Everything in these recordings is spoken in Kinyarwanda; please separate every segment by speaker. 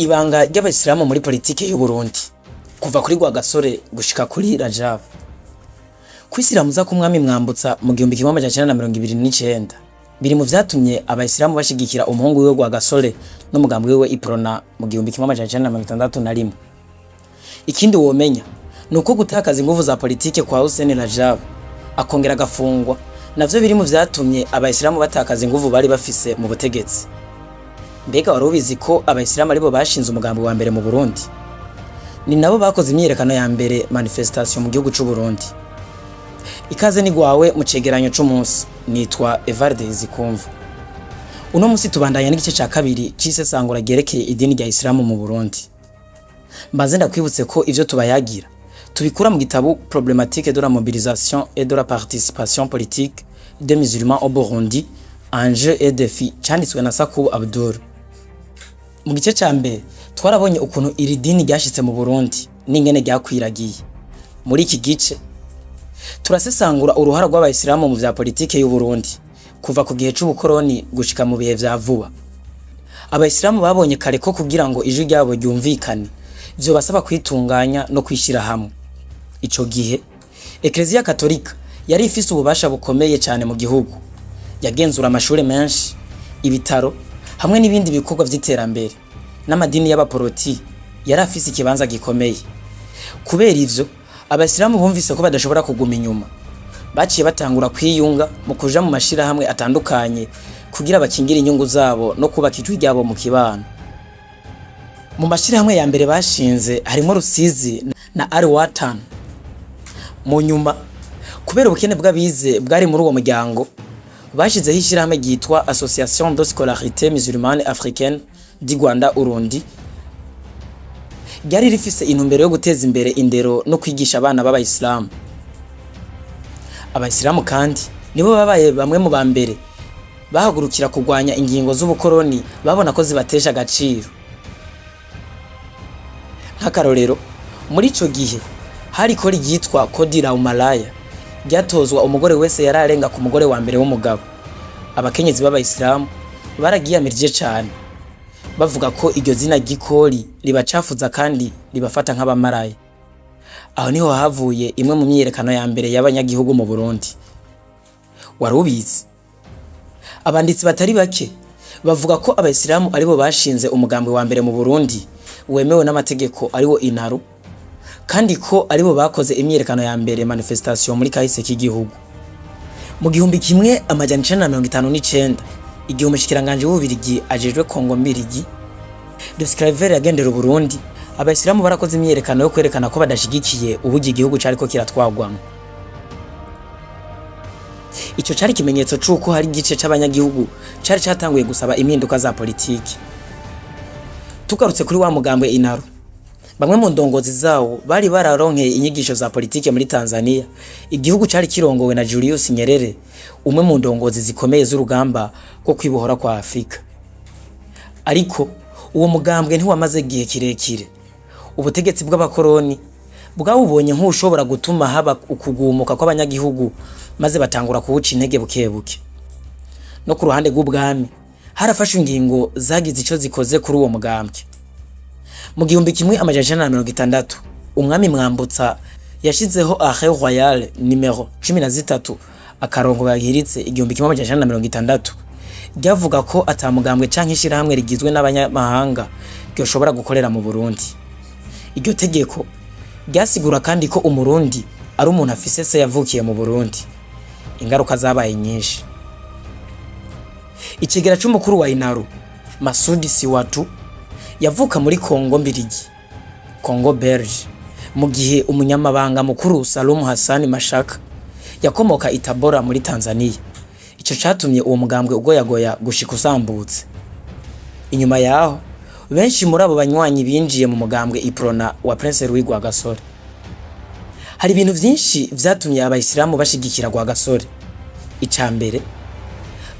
Speaker 1: Ibanga ry'Abayisilamu muri politike y'u Burundi kuva kuri Rwagasore gushika kuri Radjabu. Kwisiramuza k'Umwami Mwambutsa mu 1929 biri mu vyatumye Abayisilamu bashigikira umuhungu wiwe Rwagasore n'umugambwe wiwe UPRONA mu 1961. Ikindi womenya nuko gutakaza inguvu za politike kwa Hussein Radjabu akongera agafungwa navyo biri mu vyatumye Abayisilamu batakaza inguvu bari bafise mu butegetsi. Mbega wari ubizi ko Abayisilamu aribo bashinze umugambwe wa mbere mu Burundi? Ni nabo bakoze imyiyerekano ya mbere manifestation mu gihugu c'u Burundi. Ikaze ni gwawe mu cegeranyo c'umunsi. Nitwa Evarde Zikumva. Uno musi tubandanya n'igice ca kabiri c'isesangura ryerekeye idini rya Islamu mu Burundi. Mbanze ndakwibutse ko ivyo tubayagira tubikura mu gitabo Problématique de la mobilisation et de la participation politique des musulmans au Burundi, enjeux et défis, canditswe na Sakubu Abdul. Mu gice ca mbere twarabonye ukuntu iri dini ryashitse mu Burundi n'ingene ryakwiragiye. Muri iki gice turasesangura uruhara rw'Abayisilamu mu vya politike y'u Burundi kuva ku gihe c'ubukoroni gushika mu bihe vya vuba. Abayisilamu babonye kare ko kugira ngo ijwi ryabo ryumvikane vyo basaba kwitunganya no kwishira hamwe. Ico gihe Eklezia Katolika yari ifise ububasha bukomeye cyane mu gihugu. Yagenzura amashure menshi, ibitaro hamwe n'ibindi bikorwa vy'iterambere. N'amadini y'abaporoti yari afise ikibanza gikomeye. Kubera ivyo Abayisilamu bumvise ko badashobora kuguma inyuma. Baciye batangura kwiyunga mu kuja mu mashira hamwe atandukanye kugira bakingira inyungu zabo no kubaka ijwi ryabo mu kibano. Mu mashira hamwe ya mbere bashinze harimo Rusizi na Ari-Watan. Mu nyuma kubera ubukene bw'abize bwari muri uwo muryango bashizeho ishirahamwe ryitwa Association de Scolarité Musulmane Africaine du Rwanda Urundi. Ryari rifise intumbero yo guteza imbere indero no kwigisha abana b'Abayisilamu. Abayisilamu kandi nibo babaye bamwe mu bambere bahagurukira kugwanya ingingo z'ubukoroni babona ko zibatesha agaciro. Nk'akarorero muri ico gihe hari ko ryitwa kodi la umalaya ryatozwa umugore wese yararenga ku mugore wa mbere w'umugabo. Abakenyezi b'Abayisilamu baragiyamirije cyane bavuga ko iryo zina gikori libacafuza kandi libafata nk'abamaraya. Aho niho havuye imwe mu myiyerekano ya mbere y'abanyagihugu mu Burundi. Wari ubizi? Abanditsi batari bake bavuga ko Abayisilamu aribo bashinze umugambwe wa mbere mu Burundi wemewe n'amategeko ariwo Inaru, kandi ko aribo bakoze imyiyerekano ya mbere manifestation muri kahise k'igihugu. Mu 1959 igihe umushikiranganje w'Ubirigi ajejwe Kongo Mbirigi Descriver yagendera Burundi, Abayisilamu barakoze imyiyerekano yo kwerekana ko badashigikiye ubugi igihugu cariko kiratwagwamo. Ico cari kimenyetso c'uko hari igice c'abanyagihugu cari catanguye gusaba impinduka za politiki. Tugarutse kuri wa mugambwe Inaru, bamwe mu ndongozi zawo bari bararonkeye inyigisho za politike muri Tanzania. Igihugu cari kirongowe na Julius Nyerere, umwe mu ndongozi zikomeye z'urugamba rwo kwibohora kwa Afrika. Ariko uwo mugambwe ntiwamaze gihe kirekire. Ubutegetsi bw'abakoroni bwawubonye nk'ushobora gutuma haba ukugumuka kw'abanyagihugu maze batangura kuwuca intege bukebuke. No ku ruhande rw'ubwami harafashwe ingingo zagize ico zikoze kuri uwo mugambwe. Mu 1960 Umwami Mwambutsa yashizeho arrêt royal numero 13 akarongo gahiritse 1960 ryavuga ko atamugambwe canke ishirahamwe rigizwe n'abanyamahanga gyoshobora gukorera mu Burundi. Iryo tegeko ryasigura kandi ko umurundi ari umuntu afise se yavukiye mu Burundi. Ingaruka zabaye nyinshi. Ikigera c'umukuru wa Inaru Masudi Siwatu yavuka muri Kongo Mbirigi, Kongo Belge, mu gihe umunyamabanga mukuru Salum Hassan Mashaka yakomoka Itabora muri Tanzania. Ico catumye uwo mugambwe ugoyagoya gushika usambutse. Inyuma yaho benshi muri abo banywanyi binjiye mu mugambwe UPRONA wa Prince Rwagasore. Hari ibintu vyinshi vyatumye Abayisilamu bashigikira Rwagasore. Icambere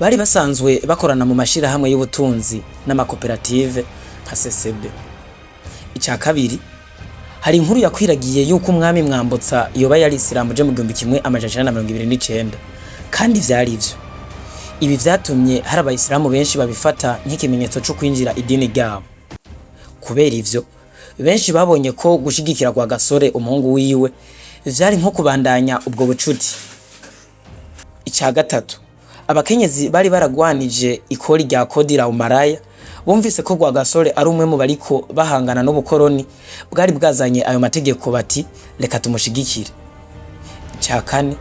Speaker 1: bari basanzwe bakorana mu mashira hamwe y'ubutunzi n'amakoperative nka CCB. Ica kabiri hari inkuru yakwiragiye yuko Umwami Mwambutsa yoba yari Islamu je mu 1929 kandi vyari ivyo. Ibi vyatumye hari Abayisilamu benshi babifata nk'ikimenyetso cyo kwinjira idini ryabo. kubera ivyo benshi babonye ko gushigikira Rwagasore umuhungu wiwe vyari nko kubandanya ubwo bucuti. Ica gatatu, abakenyezi bari baragwanije ikori rya kodira umaraya bumvise ko Rwagasore ari umwe mu bariko bahangana n'ubukoroni bwari bwazanye ayo mategeko bati reka tumushigikire. Ica kane,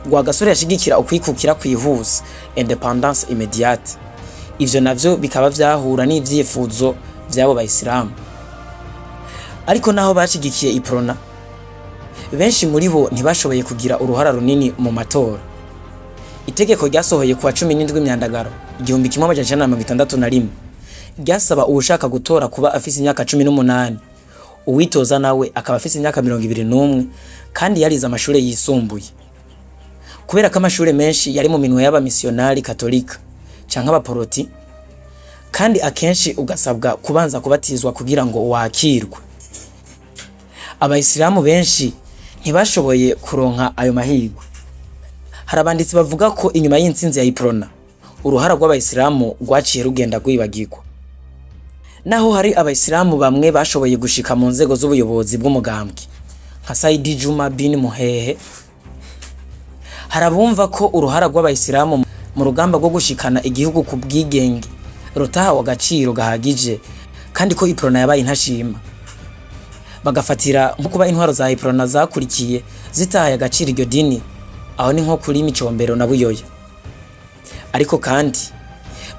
Speaker 1: Rwagasore yashigikira ukwikukira kwihuse independence immediate. Ivyo navyo bikaba vyahura n'ivyifuzo vyabo bayisilamu. Ariko naho bashigikiye UPRONA, benshi muri bo ntibashoboye kugira uruhara runini mu matora. Itegeko ryasohoye kuwa 17 Myandagaro 1961 ryasaba uwushaka gutora kuba afise imyaka 18, uwitoza nawe akaba afise imyaka 21 kandi yarize amashure yisumbuye. Kubera ko amashure menshi yari mu minwe y'abamisiyonari katolika canke abaporoti, kandi akenshi ugasabwa kubanza kubatizwa kugira ngo wakirwe. Abayisilamu benshi ntibashoboye kuronka ayo mahirwe. Hari abanditsi bavuga ko inyuma y'intsinzi ya UPRONA uruhara rw'abayisilamu rwaciye rugenda rwibagirwa. Naho hari abayisilamu bamwe bashoboye gushika mu nzego z'ubuyobozi bw'umugambwe nka Saidi Juma bin Muhehe, harabumva ko uruhara rw'abayisilamu mu rugamba rwo gushikana igihugu ku bwigenge rutahawe agaciro gahagije kandi ko UPRONA yabaye intashima. Bagafatira nko kuba intwaro za UPRONA zakurikiye zitahaye agaciro iryo dini, aho ni nko kuri Micombero na Buyoya. Ariko kandi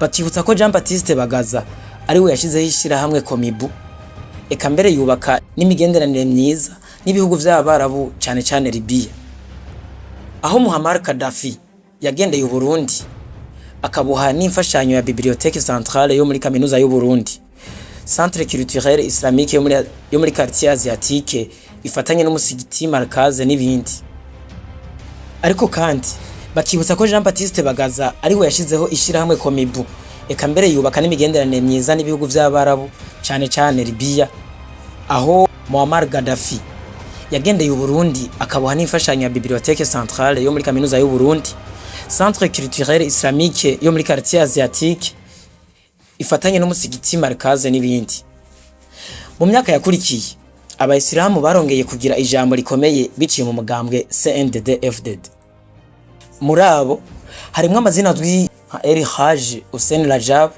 Speaker 1: bakibutsa ko Jean Baptiste Bagaza ari we yashizeho ishirahamwe Komibu, eka mbere yubaka n'imigenderanire myiza n'ibihugu vy'abarabu cane cane Libya. Aho Muammar Gaddafi yagendeye Burundi akabuha n'imfashanyo ya bibliothèque centrale yo muri kaminuza y'u Burundi, centre culturel islamique yo muri quartier asiatique ifatanye n'umusigiti markaze n'ibindi. Ariko kandi bakibutsa ko Jean Baptiste Bagaza ari we yashizeho ishirahamwe Komibu, eka mbere yubaka n'imigenderanire myiza n'ibihugu vy'abarabu cane cane Libya. Aho Muammar Gaddafi yagendeye Burundi akabuha n'imfashanyo ya bibliothèque centrale yo muri kaminuza y'u Burundi, centre culturel islamique yo muri quartier asiatique ifatanye n'umusigiti markaze n'ibindi. Mu myaka yakurikiye abayisilamu barongeye kugira ijambo rikomeye biciye mu mugambwe CNDD-FDD. Muri abo harimwo amazina azwi nka Hussein Radjabu,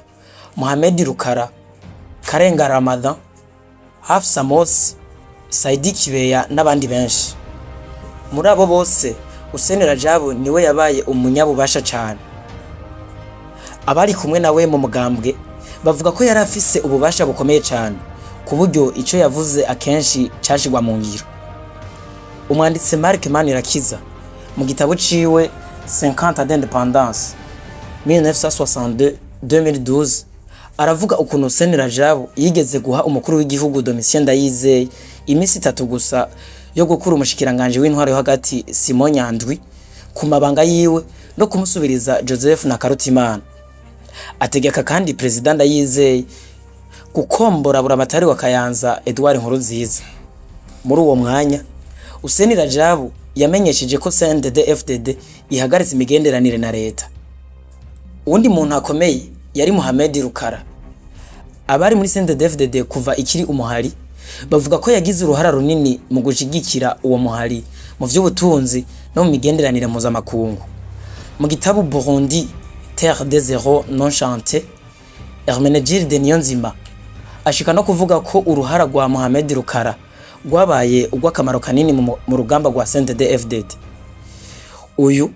Speaker 1: Mohamed Rukara, Karenga Ramadan, Hafsa Mosi, Saidi Kibeya n'abandi benshi. Muri abo bose Hussein Radjabu niwe yabaye umunyabubasha cyane. Abari kumwe nawe mu mugambwe bavuga ko yari afise ububasha bukomeye cyane ku buryo ico yavuze akenshi cashigwa mu ngiro. Umwanditsi Mark Manirakiza mu gitabo ciwe 50 ans d'indépendance 1962-2012 aravuga ukuntu Hussein Radjabu yigeze guha umukuru w'igihugu Domitien Ndayizeye imisi 3 gusa yo gukura umushikiranganje w'intwaro yo hagati Simon Nyandwi ku mabanga yiwe no kumusubiriza Joseph na Karutimana. Ategeka kandi President Ndayizeye gukombora buramatari wa Kayanza Edouard Nkurunziza. Muri uwo mwanya Hussein Radjabu yamenyesheje ko CNDD-FDD ihagaritse imigenderanire na leta. Undi muntu akomeye yari Mohamed Rukara. Abari muri CNDD-FDD kuva ikiri umuhari bavuga ko yagize uruhara runini mu gushigikira uwo muhari mu vy'ubutunzi no mu migenderanire mpuzamakungu. Mu gitabo Burundi Terre des Zéros non chanté, Hermenegilde Niyonzima ashika no kuvuga ko uruhara rwa Mohamed Rukara rwabaye ugwakamaro kanini mu rugamba rwa CNDD-FDD. Uyu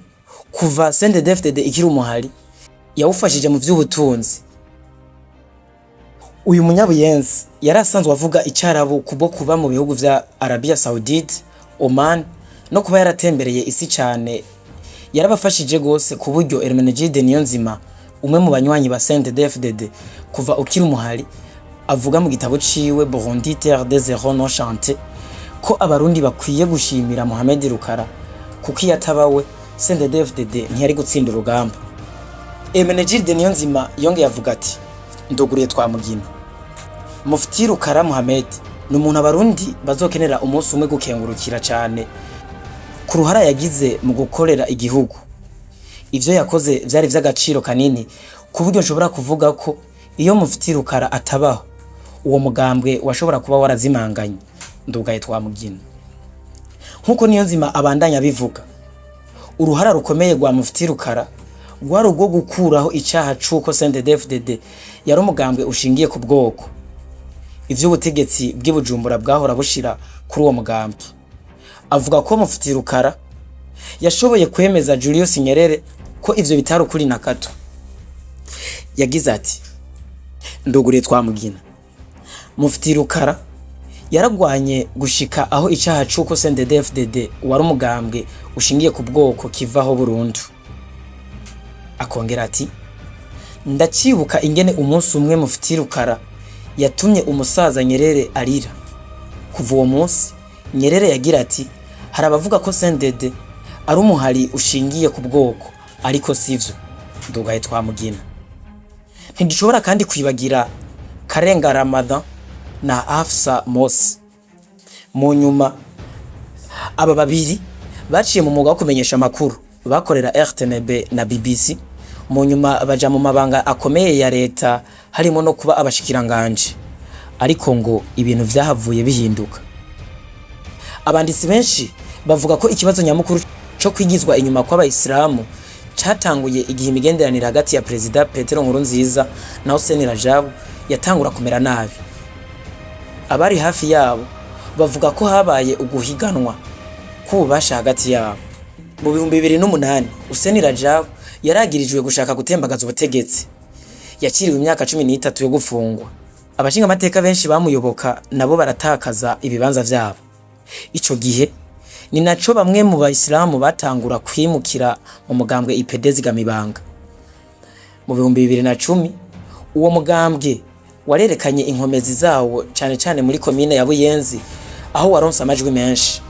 Speaker 1: kuva CNDD-FDD ikiri umuhari yawufashije mu vy'ubutunzi. Uyu munyabuyenzi yari asanzwe avuga icyarabu kubwo kuba mu bihugu vya Arabia Saudite, Oman no kuba yaratembereye isi cyane. Yarabafashije gose ku buryo Hermenegilde Niyonzima umwe mu banywanyi ba CNDD-FDD kuva ukiri umuhari avuga mu gitabo ciwe Burundi Terre des Zéros non chanté ko abarundi bakwiye gushimira Mohamed Rukara kuko yatabawe CNDD-FDD ntiyari gutsinda urugamba. Hermenegilde Niyonzima yongeye avuga ati ndoguriye twamugina. Mufti Rukara Mohamed ni umuntu abarundi bazokenera umunsi umwe gukengurukira cyane ku ruhara yagize mu gukorera igihugu. Ivyo yakoze vyari vy'agaciro kanini ku buryo nshobora kuvuga ko iyo Mufti Rukara atabaho uwo mugambwe washobora kuba warazimanganye ndugaye twamugina. Nkuko niyo nzima abandanya bivuga, uruhara rukomeye rwa mufti Rukara rwari urwo gukuraho icaha c'uko CNDD-FDD yari umugambwe ushingiye ku bwoko. Ivy'ubutegetsi bw'Ibujumbura bwahora bushira kuri uwo mugambwe. Avuga ko mufti Rukara yashoboye kwemeza Julius Nyerere ko ivyo bitari ukuri na kato. Yagize ati, ndugure twamugina, mufti Rukara yaragwanye gushika aho icaha c'uko CNDD-FDD wari umugambwe ushingiye ku bwoko kivaho burundu. Akongera ati, ndacibuka ingene umunsi umwe mufti Rukara yatumye umusaza Nyerere arira. Kuva uwo munsi Nyerere yagira ati, harabavuga ko CNDD ari umuhari ushingiye ku bwoko, ariko sivyo. Ndugaye twamugina. Ntidushobora kandi kwibagira Karenga Ramadan na Afsa Mose. Mu nyuma aba babiri baciye mu mwuga wo kumenyesha amakuru, bakorera RTNB na BBC. Mu nyuma baja mu mabanga akomeye ya leta, harimo no kuba abashikiranganje. Ariko ngo ibintu vyahavuye bihinduka. Abanditsi benshi bavuga ko ikibazo nyamukuru cyo kwigizwa inyuma kw'Abayisilamu catanguye igihe imigenderanire hagati ya Perezida Petero Nkurunziza na Hussein Radjabu yatangura kumera nabi. Abari hafi yabo bavuga ko habaye uguhiganwa kubasha hagati yabo. Mu 2008 Hussein Radjabu yaragirijwe gushaka gutembagaza ubutegetsi. Yakiriwe imyaka 13 yo gufungwa. Abashinga amateka benshi bamuyoboka nabo baratakaza ibibanza vyabo. Ico gihe ni naco bamwe mu Bayisilamu batangura kwimukira mu mugambwe IPD zigamibanga. Mu 2010 uwo mugambwe warerekanye inkomezi zawo cyane cyane muri komine ya Buyenzi, aho waronse amajwi menshi.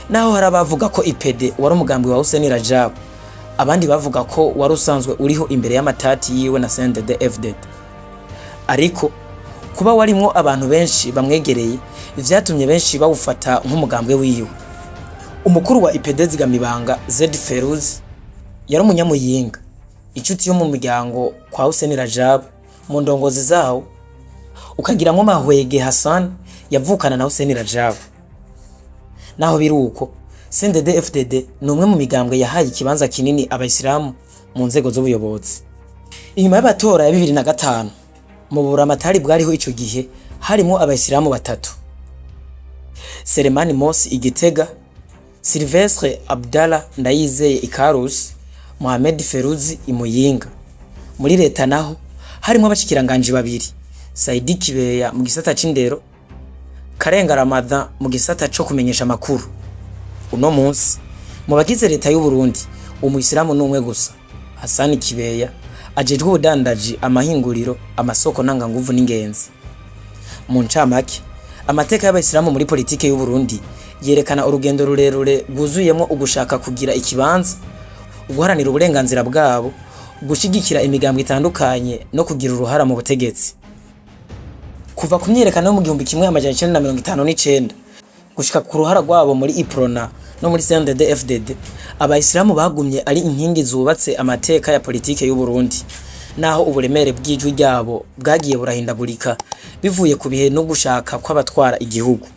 Speaker 1: Naho harabavuga ko IPD wari umugambwe wa Hussein Radjabu, abandi bavuga ko wari usanzwe uriho imbere y'amatati yiwe na CNDD-FDD. Ariko kuba warimo abantu benshi bamwegereye, vyatumye benshi bawufata nk'umugambwe wiwe. Umukuru wa IPD zigamibanga Z Feruz yari umunyamuyinga, inshuti yo mu miryango kwa Hussein Radjabu. Mu ndongozi zawo ukagira nko Mahwege Hassan yavukana na Hussein Radjabu. Naho biruko CNDD-FDD ni umwe mu migambwe yahaye ikibanza kinini Abayisilamu mu nzego z'ubuyobozi. Inyuma y'abatora ya 2005 mu buramatari bwariho ico gihe harimo Abayisilamu batatu: Selemani Mosi Igitega, Silvestre Abdallah Ndayizeye Ikarusi, Mohamed Feruzi Imuyinga. Muri leta naho harimo abashikiranganje babiri: Saidi Kibeya mu gisata c'indero, Karenga Ramadan mu gisata cyo kumenyesha amakuru. Uno munsi mu bagize leta y'u Burundi umuyisilamu n'umwe gusa, Hassan Kibeya, ajejwe ubudandaji, amahinguriro, amasoko nanga nguvu n'ingenzi. Mu ncamake, amateka y'Abayisilamu muri politike y'u Burundi yerekana urugendo rurerure rwuzuyemo ugushaka kugira ikibanza, guharanira uburenganzira bwabo, gushigikira imigambwe itandukanye no kugira uruhara mu butegetsi. Kuva ku myerekano mu 1959 gushika ku ruhara rwabo muri UPRONA no muri CNDD-FDD, Abayisilamu bagumye ari inkingi zubatse amateka ya politike y'u Burundi. Naho uburemere bw'ijwi ryabo bwagiye burahindagurika bivuye ku bihe no gushaka kw'abatwara igihugu.